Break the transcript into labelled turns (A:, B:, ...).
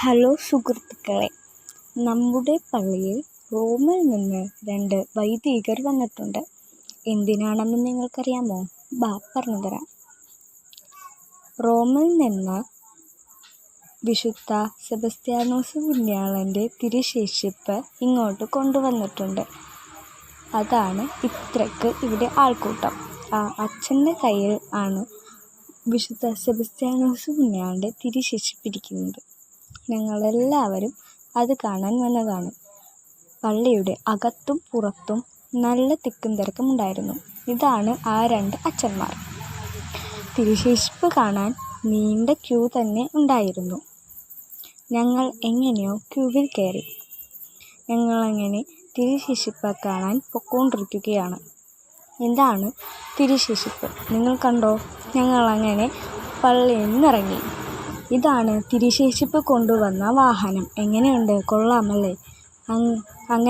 A: Hello സുഹൃത്തുക്കളെ, നമ്മുടെ പള്ളിയിൽ റോമിൽ നിന്ന് 2 വൈദികർ വന്നിട്ടുണ്ട്. എന്തിനാണെന്ന് നിങ്ങൾക്കറിയാമോ? പറഞ്ഞുതരാം. റോമിൽ നിന്ന് വിശുദ്ധ സെബസ്ത്യാനോസ് പുണ്യാളൻ്റെ തിരുശേഷിപ്പ് ഇങ്ങോട്ട് കൊണ്ടുവന്നിട്ടുണ്ട്. അതാണ് ഇത്രയ്ക്ക് ഇവിടെ ആൾക്കൂട്ടം. ആ അച്ഛൻ്റെ കയ്യിൽ ആണ് വിശുദ്ധ സെബസ്ത്യാനോസ് പുണ്യാളൻ്റെ തിരുശേഷിപ്പിരിക്കുന്നത്. ഞങ്ങളെല്ലാവരും അത് കാണാൻ വന്നതാണ്. പള്ളിയുടെ അകത്തും പുറത്തും നല്ല തിക്കും തിരക്കും ഉണ്ടായിരുന്നു. ഇതാണ് ആ 2 അച്ഛന്മാർ. തിരുശേഷിപ്പ് കാണാൻ നീണ്ട ക്യൂ തന്നെ ഉണ്ടായിരുന്നു. ഞങ്ങൾ എങ്ങനെയോ ക്യൂവിൽ കയറി. ഞങ്ങളങ്ങനെ തിരുശേഷിപ്പ് കാണാൻ പൊക്കോണ്ടിരിക്കുകയാണ്. ഇതാണ് തിരുശേഷിപ്പ്. നിങ്ങൾ കണ്ടോ? ഞങ്ങളങ്ങനെ പള്ളിയിൽ നിന്നിറങ്ങി. ഇതാണ് തിരുശേഷിപ്പ് കൊണ്ടുവന്ന വാഹനം. എങ്ങനെയുണ്ട്? കൊള്ളാമല്ലേ? അങ്ങനെ